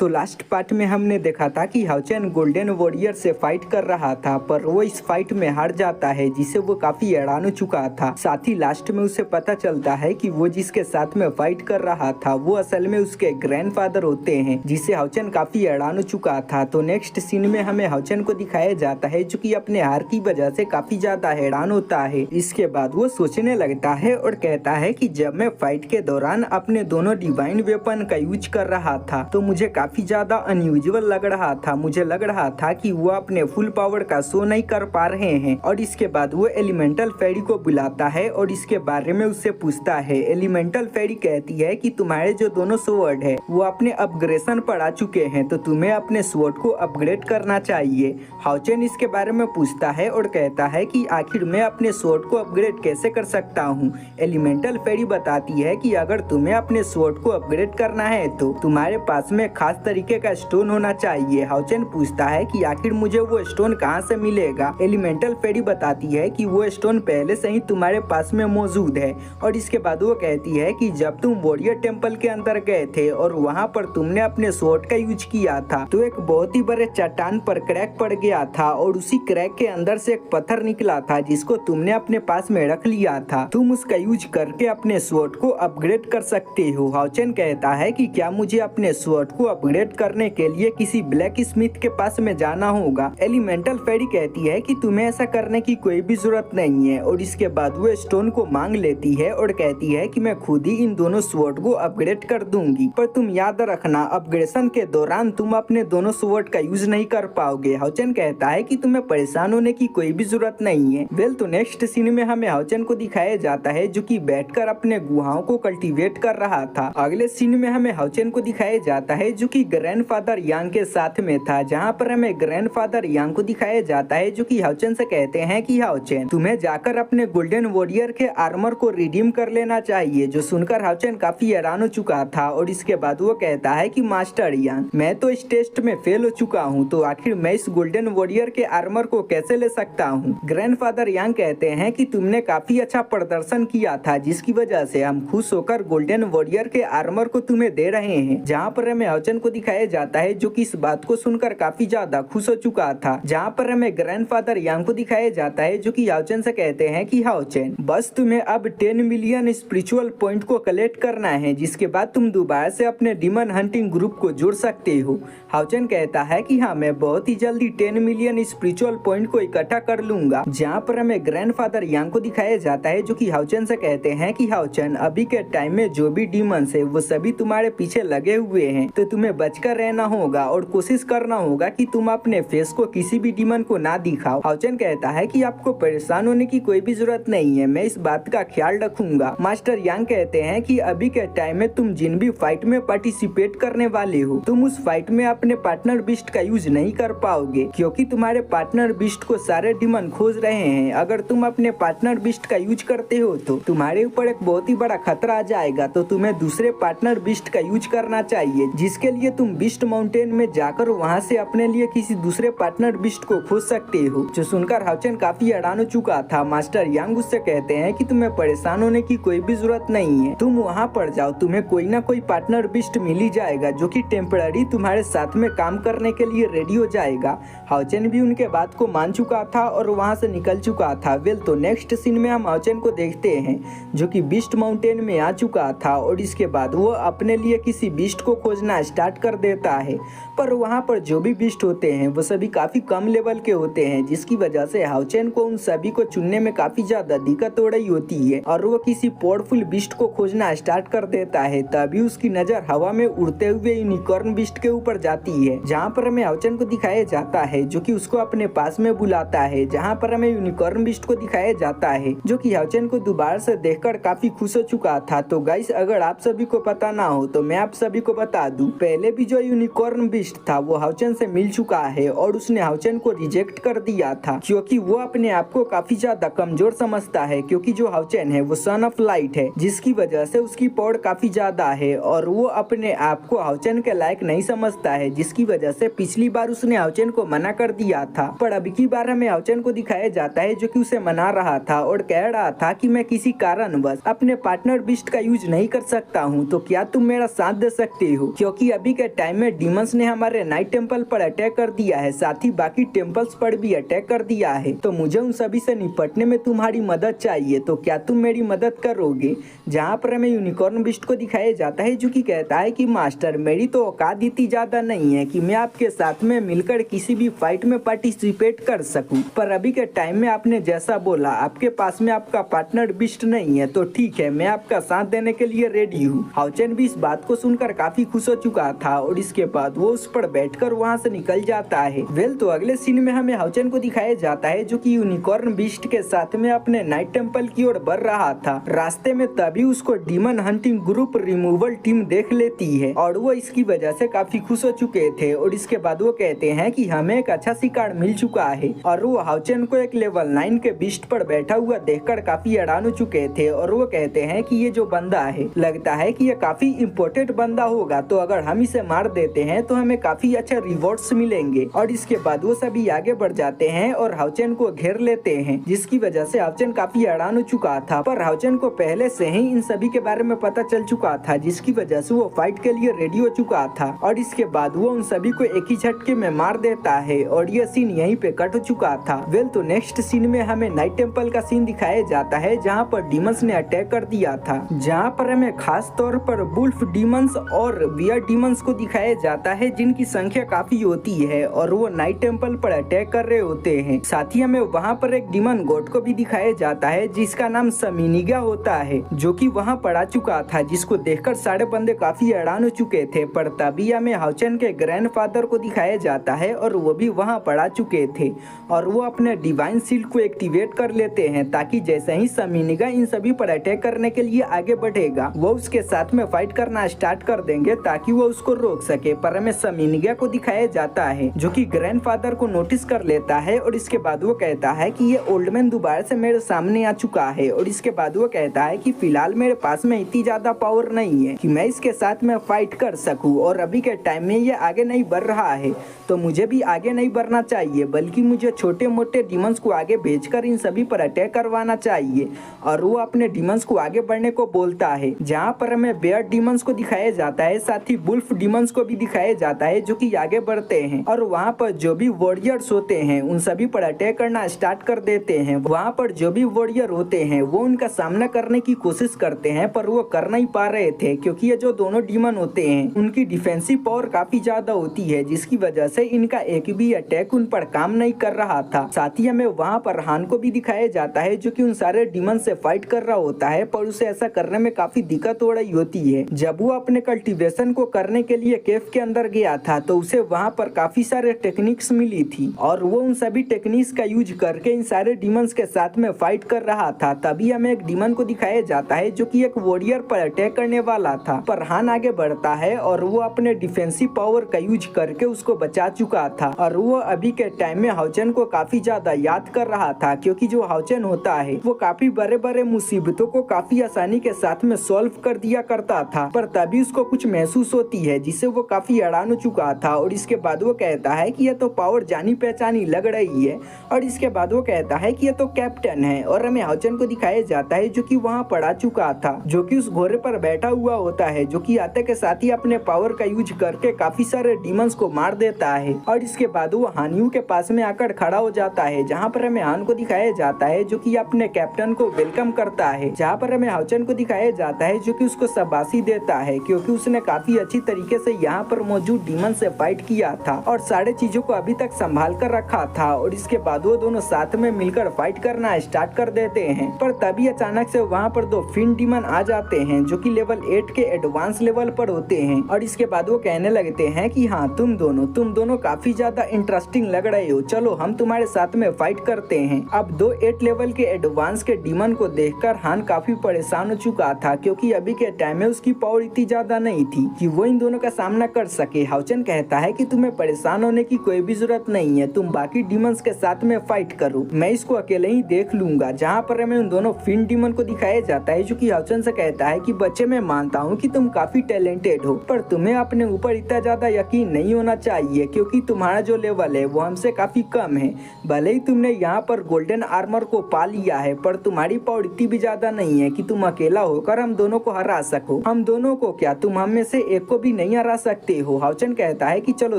तो last part में हमने देखा था कि हाउचेन गोल्डन वॉरियर से फाइट कर रहा था, पर वो इस फाइट में हार जाता है, जिसे वो काफी हैरान हो चुका था। साथ ही लास्ट में उसे पता चलता है कि वो जिसके साथ में फाइट कर रहा था वो असल में उसके ग्रैंडफादर होते हैं, जिससे हाउचेन काफी हैरान हो चुका था। तो नेक्स्ट सीन में हमें हाउचेन को दिखाया जाता है जो कि अपने हार की वजह से काफी ज्यादा हैरान होता है। इसके बाद वो सोचने लगता है और कहता है कि जब मैं फाइट के दौरान अपने दोनों डिवाइन वेपन का यूज कर रहा था तो मुझे काफी ज्यादा अनयूजुअल लग रहा था। मुझे लग रहा था कि वो अपने फुल पावर का शो नहीं कर पा रहे हैं। और इसके बाद वो एलिमेंटल फेरी को बुलाता है और इसके बारे में उससे पूछता है। एलिमेंटल फेरी कहती है कि तुम्हारे जो दोनों स्वॉर्ड है वो अपने अपग्रेडेशन पर आ चुके हैं, तो तुम्हें अपने स्वॉर्ड को अपग्रेड करना चाहिए। हाउचेन इसके बारे में पूछता है और कहता है कि आखिर मैं अपने स्वॉर्ड को अपग्रेड कैसे कर सकता हूँ। एलिमेंटल फेरी बताती है कि अगर तुम्हें अपने स्वॉर्ड को अपग्रेड करना है तो तुम्हारे पास में खास तरीके का स्टोन होना चाहिए। हाउचेन पूछता है कि आखिर मुझे वो स्टोन कहाँ से मिलेगा। एलिमेंटल फेरी बताती है कि वो स्टोन पहले से ही तुम्हारे पास में मौजूद है। और इसके बाद वो कहती है कि जब तुम वॉरियर टेम्पल के अंदर गए थे और वहाँ पर तुमने अपने स्वॉर्ड का यूज किया था तो एक बहुत ही बड़े चट्टान पर क्रैक पड़ गया था और उसी क्रैक के अंदर से एक पत्थर निकला था जिसको तुमने अपने पास में रख लिया था। तुम उसका यूज करके अपने स्वॉर्ड को अपग्रेड कर सकते हो। हाउचेन कहता है कि क्या मुझे अपने स्वॉर्ड को अपग्रेड करने के लिए किसी ब्लैक स्मिथ के पास में जाना होगा। एलिमेंटल फेरी कहती है कि तुम्हें ऐसा करने की कोई भी जरूरत नहीं है। और इसके बाद वो स्टोन को मांग लेती है और कहती है कि मैं खुद ही इन दोनों स्वॉर्ड को अपग्रेड कर दूंगी, पर तुम याद रखना अपग्रेडेशन के दौरान तुम अपने दोनों स्वॉर्ड का यूज नहीं कर पाओगे। हाउचेन कहता है कि तुम्हें परेशान होने की कोई भी जरूरत नहीं है। वेल, तो नेक्स्ट सीन में हमें हाउचेन को दिखाया जाता है जो कि बैठकर अपने गुहाओं को कल्टीवेट कर रहा था। अगले सीन में हमें हाउचेन को दिखाया जाता है जो कि ग्रैंडफादर यांग के साथ में था, जहाँ पर हमें ग्रैंडफादर यांग को दिखाया जाता है जो कि हाउचेन से कहते हैं कि हाउचेन तुम्हें जाकर अपने गोल्डन वॉरियर के आर्मर को रिडीम कर लेना चाहिए। जो सुनकर हाउचेन काफी हैरान हो चुका था और इसके बाद वो कहता है कि मास्टर यांग, मैं तो इस टेस्ट में फेल हो चुका हूँ, तो आखिर मैं इस गोल्डन वॉरियर के आर्मर को कैसे ले सकता हूँ। ग्रैंडफादर यांग कहते हैं कि तुमने काफी अच्छा प्रदर्शन किया था, जिसकी वजह से हम खुश होकर गोल्डन वॉरियर के आर्मर को तुम्हें दे रहे हैं। जहाँ पर हमें हाउचेन को दिखाया जाता है जो कि इस बात को सुनकर काफी ज्यादा खुश हो चुका था। जहाँ पर हमें ग्रैंडफादर यांग को दिखाया जाता है जो कि हाउचेन से कहते हैं कि हाउचेन बस तुम्हें अब 10 मिलियन स्पिरिचुअल पॉइंट को कलेक्ट करना है, जिसके बाद तुम दोबारा से अपने डीमन हंटिंग ग्रुप को जोड़ सकते हो। हाउचेन कहता है कि हाँ, मैं बहुत ही जल्दी 10 मिलियन स्पिरिचुअल पॉइंट को इकट्ठा कर लूंगा। जहाँ पर हमें ग्रैंडफादर यांग को दिखाया जाता है जो कि हाउचेन से कहते हैं कि हाउचेन अभी के टाइम में जो भी डीमंस है वो सभी तुम्हारे पीछे लगे हुए हैं, तो तुम्हें बचकर रहना होगा और कोशिश करना होगा कि तुम अपने फेस को किसी भी डीमन को ना दिखाओ। हाउचेन कहता है कि आपको परेशान होने की कोई भी जरूरत नहीं है, मैं इस बात का ख्याल रखूंगा। मास्टर यांग कहते हैं कि अभी के टाइम में तुम जिन भी फाइट में पार्टिसिपेट करने वाले हो तुम उस फाइट में अपने पार्टनर बिस्ट का यूज नहीं कर पाओगे, क्योंकि तुम्हारे पार्टनर बिस्ट को सारे डीमन खोज रहे हैं। अगर तुम अपने पार्टनर बिस्ट का यूज करते हो तो तुम्हारे ऊपर एक बहुत ही बड़ा खतरा आ जाएगा, तो तुम्हें दूसरे पार्टनर बिस्ट का यूज करना चाहिए, जिसके लिए तुम बिस्ट माउंटेन में जाकर वहाँ से अपने लिए किसी दूसरे पार्टनर बिस्ट को खोज सकते हो। जो सुनकर हाउचेन काफी हैरान हो चुका था। मास्टर यांग उससे कहते हैं कि तुम्हें परेशान होने की कोई भी जरूरत नहीं है, तुम वहाँ पर जाओ, तुम्हें कोई ना कोई पार्टनर बिस्ट मिल ही जाएगा जो कि टेम्पररी तुम्हारे साथ में काम करने के लिए रेडी हो जाएगा। हाउचेन भी उनके बात को मान चुका था और वहाँ से निकल चुका था। वेल, तो नेक्स्ट सीन में हम हाउचेन को देखते हैं जो कि बिस्ट माउंटेन में आ चुका था और इसके बाद वो अपने लिए किसी बिस्ट को खोजना स्टार्ट कर देता है, पर वहाँ पर जो भी बिस्ट होते हैं वो सभी काफी कम लेवल के होते हैं, जिसकी वजह से हाउचेन को उन सभी को चुनने में काफी ज्यादा दिक्कत हो रही होती है और वो किसी पावरफुल बिस्ट को खोजना स्टार्ट कर देता है। तभी उसकी नजर हवा में उड़ते हुए यूनिकॉर्न बिस्ट के ऊपर जाती है, जहाँ पर हमें हाउचेन को दिखाया जाता है जो कि उसको अपने पास में बुलाता है। जहाँ पर हमें यूनिकॉर्न बिस्ट को दिखाया जाता है जो कि हाउचेन को दोबारा से देखकर काफी खुश हो चुका था। तो गाइस, अगर आप सभी को पता ना हो तो मैं आप सभी को बता दूं, पहले भी जो यूनिकॉर्न बिस्ट था वो हाउचेन से मिल चुका है और उसने हाउचेन को रिजेक्ट कर दिया था, क्योंकि वो अपने आप को काफी ज्यादा कमजोर समझता है, क्योंकि जो हाउचेन है वो सन ऑफ लाइट है, जिसकी वजह से उसकी पावर काफी ज्यादा है और वो अपने आप को हाउचेन के लायक नहीं समझता है, जिसकी वजह से पिछली बार उसने हाउचेन को मना कर दिया था। पर अब की बार हमें हाउचेन को दिखाया जाता है जो कि उसे मना रहा था और कह रहा था कि मैं किसी कारणवश अपने पार्टनर बिस्ट का यूज नहीं कर सकता हूँ, तो क्या तुम मेरा साथ दे सकते हो, क्योंकि अभी अभी के टाइम में डीमंस ने हमारे नाइट टेम्पल पर अटैक कर दिया है, साथ ही बाकी टेम्पल्स पर भी अटैक कर दिया है। तो मुझे उन सभी से निपटने में तुम्हारी मदद चाहिए, तो क्या तुम मेरी मदद करोगे? जहाँ पर हमें यूनिकॉर्न बीस्ट को दिखाया जाता है जो कि कहता है कि मास्टर मेरी तो औकात इतनी ज्यादा नहीं है कि मैं आपके साथ में मिलकर किसी भी फाइट में पार्टिसिपेट कर सकूं, पर अभी के टाइम में आपने जैसा बोला आपके पास में आपका पार्टनर बीस्ट नहीं है, तो ठीक है मैं आपका साथ देने के लिए रेडी हूँ। हाउचेन भी इस बात को सुनकर काफी खुश हो चुका था और इसके बाद वो उस पर बैठकर वहाँ से निकल जाता है। वेल तो अगले सीन में हमें हाउचेन को दिखाया जाता है जो कि यूनिकॉर्न बीस्ट के साथ में अपने नाइट टेम्पल की ओर बढ़ रहा था। रास्ते में तभी उसको demon hunting group removal team देख लेती है और वो इसकी वजह से काफी खुश हो चुके थे और इसके बाद वो कहते हैं कि हमें एक अच्छा शिकार मिल चुका है और वो हाउचेन को एक लेवल 9 के बीस्ट पर बैठा हुआ देखकर काफी हैरान हो चुके थे और वो कहते हैं कि ये जो बंदा है लगता है कि ये काफी इम्पोर्टेंट बंदा होगा, तो अगर हम इसे मार देते हैं तो हमें काफी अच्छे रिवॉर्ड्स मिलेंगे। और इसके बाद वो सभी आगे बढ़ जाते हैं और हाउचेन को घेर लेते हैं, जिसकी वजह से हाउचेन काफी हैरान हो चुका था। पर हाउचेन को पहले से ही इन सभी के बारे में पता चल चुका था, जिसकी वजह से वो फाइट के लिए रेडी हो चुका था और इसके बाद वो उन सभी को एक ही झटके में मार देता है और ये सीन यहीं पे कट हो चुका था। वेल तो नेक्स्ट सीन में हमें नाइट टेम्पल का सीन दिखाया जाता है जहाँ पर डीमंस ने अटैक कर दिया था, जहाँ पर हमें खास तौर पर वुल्फ डीमंस और बियर डीमंस को दिखाया जाता है जिनकी संख्या काफी होती है और वो नाइट टेम्पल पर अटैक कर रहे होते हैं। साथ ही हमें वहाँ पर एक डीमन गॉड को भी दिखाया जाता है जिसका नाम समीनिगा होता है, जो कि वहाँ पर आ चुका था, जिसको देखकर सारे बंदे काफी हैरान हो चुके थे। पर तभी हमें हाउचेन के ग्रैंडफादर को दिखाया जाता है और वो भी वहाँ पर आ चुके थे और वो अपने डिवाइन शील्ड को एक्टिवेट कर लेते हैं ताकि जैसे ही समीनिगा इन सभी पर अटैक करने के लिए आगे बढ़ेगा वो उसके साथ में फाइट करना स्टार्ट कर देंगे ताकि वो उसको रोक सके। पर हमें समीनिगा को दिखाया जाता है जो कि ग्रैंडफादर को नोटिस कर लेता है और इसके बाद वो कहता है कि ये ओल्ड मैन दोबारा से मेरे सामने आ चुका है और इसके बाद वो कहता है कि फिलहाल मेरे पास में इतनी ज्यादा पावर नहीं है कि मैं इसके साथ में फाइट कर सकूं और अभी के टाइम में ये आगे नहीं बढ़ रहा है, तो मुझे भी आगे नहीं बढ़ना चाहिए बल्कि मुझे छोटे मोटे डीमंस को आगे भेजकर इन सभी पर अटैक करवाना चाहिए। और वो अपने डीमंस को आगे बढ़ने को बोलता है, जहाँ पर हमें बेयर डीमंस को दिखाया जाता है, साथ ही वुल्फ डीमंस को भी दिखाया जाता है जो कि आगे बढ़ते हैं और वहाँ पर जो भी वॉरियर्स होते हैं उन सभी पर अटैक करना स्टार्ट कर देते हैं। वहाँ पर जो भी वॉरियर होते हैं वो उनका सामना करने की कोशिश करते हैं पर वो कर नहीं पा रहे थे क्योंकि ये जो दोनों डीमन होते हैं उनकी डिफेंसिव पावर काफी ज्यादा होती है, जिसकी वजह से इनका एक भी अटैक उन पर काम नहीं कर रहा था। साथ ही हमें वहाँ पर हान को भी दिखाया जाता है जो कि उन सारे डीमन से फाइट कर रहा होता है पर उसे ऐसा करने में काफी दिक्कत हो रही होती है। जब वो अपने कल्टीवेशन को करने के लिए केव के अंदर गया था तो उसे वहाँ पर काफी सारे टेक्निक्स मिली थी और वो उन सभी टेक्निक्स का यूज करके इन सारे डीमंस के साथ में फाइट कर रहा था। तभी हमें एक डीमन को दिखाया जाता है जो कि एक वॉरियर पर अटैक करने वाला था, पर हान आगे बढ़ता है और वो अपने डिफेंसिव पावर का यूज करके उसको बचा चुका था और वो अभी के टाइम में हाउचेन को काफी ज्यादा याद कर रहा था क्योंकि जो हाउचेन होता है वो काफी बड़े बड़े मुसीबतों को काफी आसानी के साथ में सॉल्व कर दिया करता था। पर तभी उसको कुछ महसूस होती है जिससे वो काफी हैरान हो चुका था और इसके बाद वो कहता है कि ये तो पावर जानी पहचानी लग रही है और इसके बाद वो कहता है कि ये तो कैप्टन है और हमें हाउचेन को दिखाया जाता है जो कि वहाँ पड़ा चुका था, जो कि उस घोड़े पर बैठा हुआ होता है, जो कि आते के साथ ही अपने पावर का यूज करके काफी सारे डीमंस को मार देता है। और इसके बाद वो हानियू के पास में आकर खड़ा हो जाता है जहाँ पर हमें हान को दिखाया जाता है जो कि अपने कैप्टन को वेलकम करता है, जहाँ पर हमें हाउचेन को दिखाया जाता है जो कि उसको शाबाशी देता है क्योंकि उसने काफी अच्छी तरीके से यहाँ पर मौजूद डीमन से फाइट किया था और सारे चीजों को अभी तक संभाल कर रखा था। और इसके बाद वो दोनों साथ में मिलकर फाइट करना स्टार्ट कर देते हैं। पर तभी अचानक से वहाँ पर दो फिन डीमन आ जाते हैं जो कि लेवल 8 के एडवांस लेवल पर होते हैं और इसके बाद वो कहने लगते हैं कि हाँ तुम दोनों काफी ज्यादा इंटरेस्टिंग लग रहे हो, चलो हम तुम्हारे साथ में फाइट करते हैं। अब दो 8 लेवल के एडवांस के डीमन को देखकर हान काफी परेशान हो चुका था क्योंकि अभी के टाइम में उसकी पावर इतनी ज्यादा नहीं थी कि वो इन दोनों का सामना कर सके। हाउचेन कहता है कि तुम्हें परेशान होने की कोई भी जरूरत नहीं है, तुम बाकी डीमंस के साथ में फाइट करो, मैं इसको अकेले ही देख लूंगा। जहाँ पर हमें उन दोनों फिन डीमन को दिखाया जाता है जो कि हाउचेन से कहता है कि बच्चे मैं मानता हूँ कि तुम काफी टैलेंटेड हो पर तुम्हें अपने ऊपर इतना ज्यादा यकीन नहीं होना चाहिए क्योंकि तुम्हारा जो लेवल है वो हमसे काफी कम है। भले ही तुमने यहाँ पर गोल्डन आर्मर को पा लिया है पर तुम्हारी पावर इतनी भी ज्यादा नहीं है कि तुम अकेला होकर हम दोनों को हरा सको। हम दोनों को क्या, तुम हम में से एक को भी कभी नहीं हरा सकते हो। हाउचेन कहता है कि चलो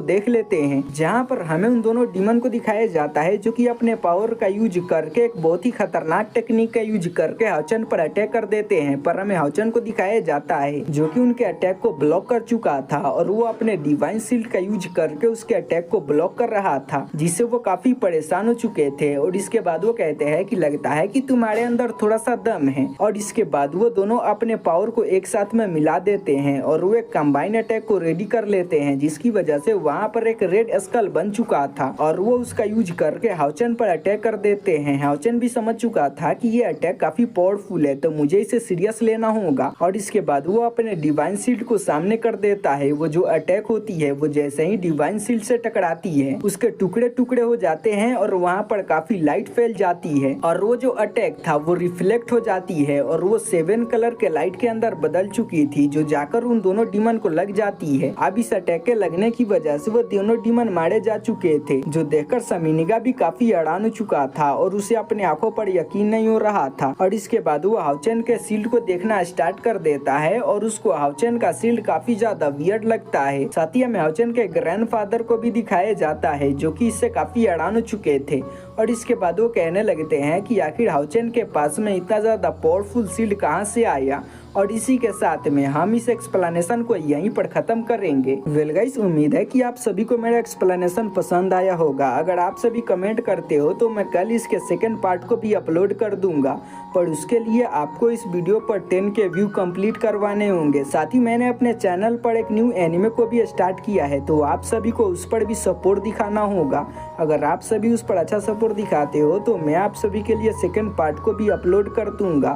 देख लेते हैं, जहाँ पर हमें उन दोनों डीमन को दिखाया जाता है जो कि अपने पावर का यूज करके एक बहुत ही खतरनाक टेक्निक का यूज करके हाउचेन पर अटैक कर देते हैं। पर हमें हाउचेन को दिखाया जाता है जो कि उनके अटैक को ब्लॉक कर चुका था और वो अपने डिवाइन शील्ड का यूज करके उसके अटैक को ब्लॉक कर रहा था, जिससे वो काफी परेशान हो चुके थे। और इसके बाद वो कहते हैं कि लगता है कि तुम्हारे अंदर थोड़ा सा दम है। और इसके बाद वो दोनों अपने पावर को एक साथ में मिला देते हैं और वो एक कंबाइन अटैक को रेडी कर लेते हैं, जिसकी वजह से वहाँ पर एक रेड स्कल बन चुका था और वो उसका यूज करके हाउचेन पर अटैक कर देते हैं। हाउचेन भी समझ चुका था कि ये अटैक काफी पावरफुल है, तो मुझे इसे सीरियस लेना होगा। और इसके बाद वो अपने डिवाइन शील्ड को सामने कर देता है। वो जो अटैक होती है वो जैसे ही डिवाइन शील्ड से टकराती है उसके टुकड़े टुकड़े हो जाते हैं और वहाँ पर काफी लाइट फैल जाती है और वो जो अटैक था वो रिफ्लेक्ट हो जाती है और वो 7 कलर के लाइट के अंदर बदल चुकी थी, जो जाकर उन दोनों डीमन को लग जाती है। अब इस अटैक के लगने की वजह से वो दोनों डीमन मारे जा चुके थे, जो देखकर समीनिगा भी काफी हैरान हो चुका था और उसे अपने आंखों पर यकीन नहीं हो रहा था। और इसके बाद वो हाउचेन के शील्ड को देखना स्टार्ट कर देता है और उसको हाउचेन का शील्ड काफी ज्यादा वियर्ड लगता है। साथ ही हमें हाउचेन के ग्रैंडफादर को भी दिखाया जाता है जो कि इससे काफी हैरान हो चुके थे। और इसके बाद वो कहने लगते हैं कि आखिर हाउचेन के पास में इतना ज्यादा पावरफुल शील्ड कहाँ से आया। और इसी के साथ में हम इस एक्सप्लेनेशन को यहीं पर खत्म करेंगे। वेल गाइस, उम्मीद है कि आप सभी को मेरा एक्सप्लेनेशन पसंद आया होगा। अगर आप सभी कमेंट करते हो तो मैं कल इसके सेकंड पार्ट को भी अपलोड कर दूंगा, पर उसके लिए आपको इस वीडियो पर 10 के व्यू कंप्लीट करवाने होंगे। साथ ही मैंने अपने चैनल पर एक न्यू एनिमे को भी स्टार्ट किया है, तो आप सभी को उस पर भी सपोर्ट दिखाना होगा। अगर आप सभी उस पर अच्छा सपोर्ट दिखाते हो तो मैं आप सभी के लिए सेकंड पार्ट को भी अपलोड कर दूंगा।